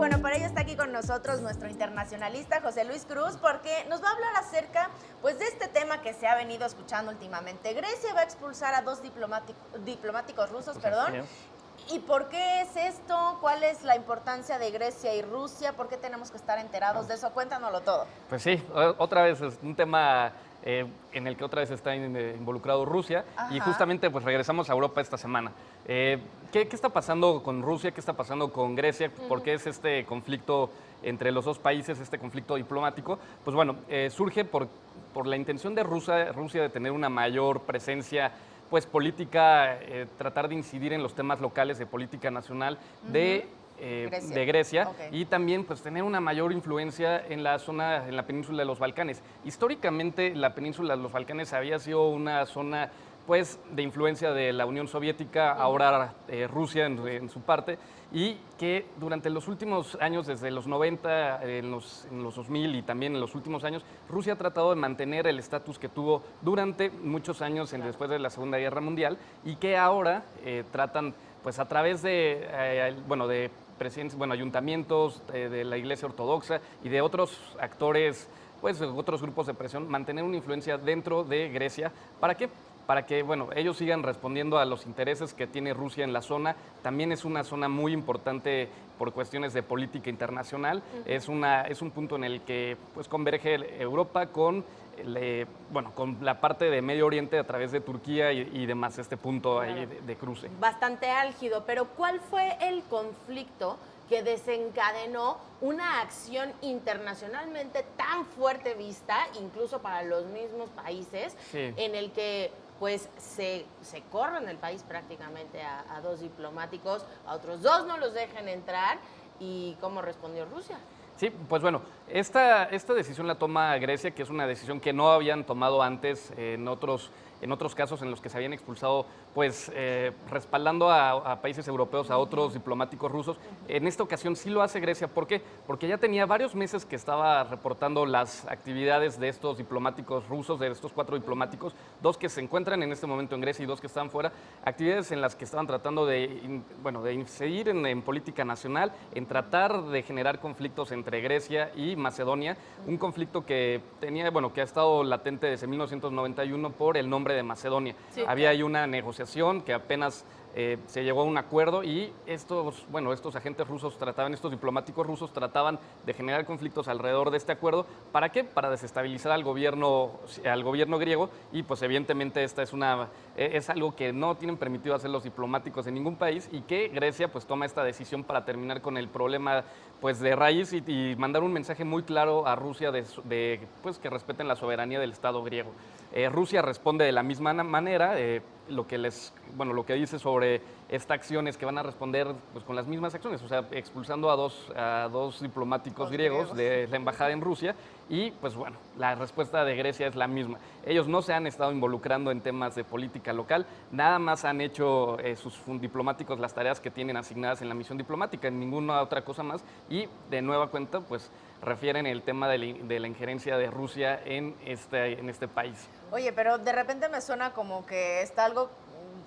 bueno, para ello está aquí con nosotros nuestro internacionalista José Luis Cruz, porque nos va a hablar acerca pues, de este tema que se ha venido escuchando últimamente. Grecia va a expulsar a dos diplomáticos rusos, perdón. ¿Y por qué es esto? ¿Cuál es la importancia de Grecia y Rusia? ¿Por qué tenemos que estar enterados de eso? Cuéntanoslo todo. Pues sí, otra vez es un tema en el que otra vez está involucrado Rusia. Ajá. Y justamente pues regresamos a Europa esta semana. ¿Qué está pasando con Rusia? ¿Qué está pasando con Grecia? ¿Por qué es este conflicto entre los dos países, este conflicto diplomático? Pues bueno, surge por la intención de Rusia de tener una mayor presencia pues política, tratar de incidir en los temas locales de política nacional de Grecia, Okay. y también pues tener una mayor influencia en la zona, en la península de los Balcanes. Históricamente la península de los Balcanes había sido una zona pues de influencia de la Unión Soviética, ahora Rusia en su parte, y que durante los últimos años, desde los 90, en los 2000 y también en los últimos años, Rusia ha tratado de mantener el estatus que tuvo durante muchos años después de la Segunda Guerra Mundial, y que ahora tratan pues a través de ayuntamientos de la Iglesia Ortodoxa y de otros actores, pues otros grupos de presión, mantener una influencia dentro de Grecia. ¿Para qué? Para que ellos sigan respondiendo a los intereses que tiene Rusia en la zona. También es una zona muy importante por cuestiones de política internacional. Es un punto en el que pues, converge Europa con la parte de Medio Oriente a través de Turquía y demás, este punto ahí de cruce. Bastante álgido, pero ¿cuál fue el conflicto que desencadenó una acción internacionalmente tan fuerte vista, incluso para los mismos países, en el que pues se corren el país prácticamente a dos diplomáticos, a otros dos no los dejan entrar? ¿Y cómo respondió Rusia? Sí, pues bueno, esta decisión la toma Grecia, que es una decisión que no habían tomado antes en otros casos en los que se habían expulsado, pues respaldando a países europeos, a otros diplomáticos rusos. En esta ocasión sí lo hace Grecia. ¿Por qué? Porque ya tenía varios meses que estaba reportando las actividades de estos diplomáticos rusos, de estos 4 diplomáticos, 2 que se encuentran en este momento en Grecia y 2 que están fuera, actividades en las que estaban tratando de incidir en política nacional, en tratar de generar conflictos entre Grecia y Macedonia, un conflicto que que ha estado latente desde 1991 por el nombre de Macedonia. Sí. Había ahí una negociación que apenas se llegó a un acuerdo, y estos agentes rusos estos diplomáticos rusos trataban de generar conflictos alrededor de este acuerdo. ¿Para qué? Para desestabilizar al gobierno griego, y pues evidentemente esta es algo que no tienen permitido hacer los diplomáticos en ningún país, y que Grecia pues toma esta decisión para terminar con el problema pues de raíz y mandar un mensaje muy claro a Rusia de que respeten la soberanía del Estado griego. Rusia responde de la misma manera. Lo que dice sobre esta acción es que van a responder pues, con las mismas acciones, o sea, expulsando a dos diplomáticos griegos de la embajada en Rusia, y pues bueno, la respuesta de Grecia es la misma. Ellos no se han estado involucrando en temas de política local, nada más han hecho sus diplomáticos las tareas que tienen asignadas en la misión diplomática, en ninguna otra cosa más, y de nueva cuenta pues refieren el tema de la injerencia de Rusia en este país. Oye, pero de repente me suena como que está algo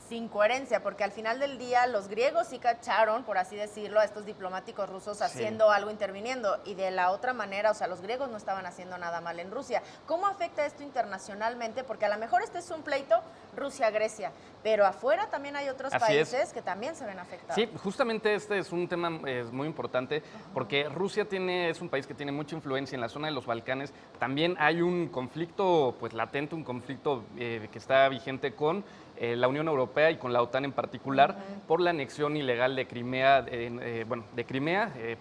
sin coherencia, porque al final del día los griegos sí cacharon, por así decirlo, a estos diplomáticos rusos haciendo algo, interviniendo, y de la otra manera, o sea, los griegos no estaban haciendo nada mal en Rusia. ¿Cómo afecta esto internacionalmente? Porque a lo mejor este es un pleito Rusia-Grecia, pero afuera también hay otros países que también se ven afectados. Sí, justamente este es un tema muy importante, porque Rusia es un país que tiene mucha influencia en la zona de los Balcanes. También hay un conflicto pues latente, un conflicto que está vigente con la Unión Europea y con la OTAN en particular, por la anexión ilegal de Crimea,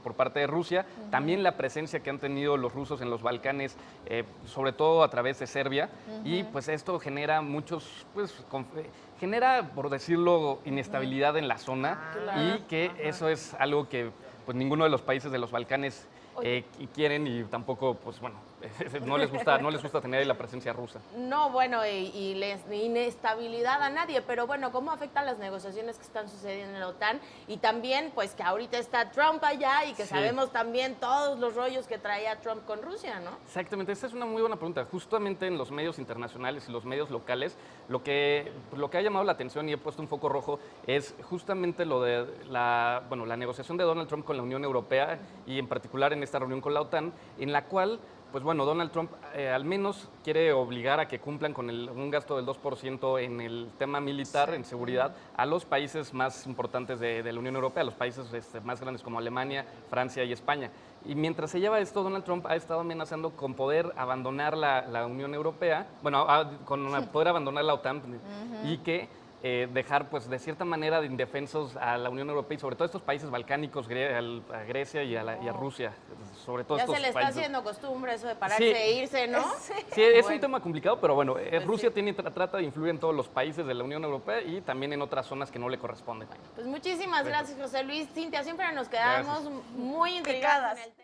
por parte de Rusia. También la presencia que han tenido los rusos en los Balcanes, sobre todo a través de Serbia, y pues esto genera genera, por decirlo, inestabilidad en la zona, y que eso es algo que pues ninguno de los países de los Balcanes quieren, y tampoco pues no les gusta tener ahí la presencia rusa. No, bueno, y la inestabilidad a nadie, pero bueno, ¿cómo afectan las negociaciones que están sucediendo en la OTAN? Y también, pues, que ahorita está Trump allá y que Sí. sabemos también todos los rollos que traía Trump con Rusia, ¿no? Exactamente, esta es una muy buena pregunta. Justamente en los medios internacionales y los medios locales, lo que ha llamado la atención y he puesto un foco rojo es justamente lo de la negociación de Donald Trump con la Unión Europea y en particular en esta reunión con la OTAN, en la cual pues bueno, Donald Trump al menos quiere obligar a que cumplan con un gasto del 2% en el tema militar, en seguridad, a los países más importantes de la Unión Europea, los países más grandes como Alemania, Francia y España. Y mientras se lleva esto, Donald Trump ha estado amenazando con poder abandonar la Unión Europea, poder abandonar la OTAN y que dejar, pues, de cierta manera, de indefensos a la Unión Europea y sobre todo a estos países balcánicos, a Grecia y a Rusia, sobre todo Ya estos se le está países. haciendo costumbre eso de pararse Sí. e irse, ¿no? Sí, es Bueno. un tema complicado, pero bueno, Rusia sí. trata de influir en todos los países de la Unión Europea y también en otras zonas que no le corresponden. Pues muchísimas gracias, José Luis. Cintia, siempre nos quedamos muy intrigadas en el tema.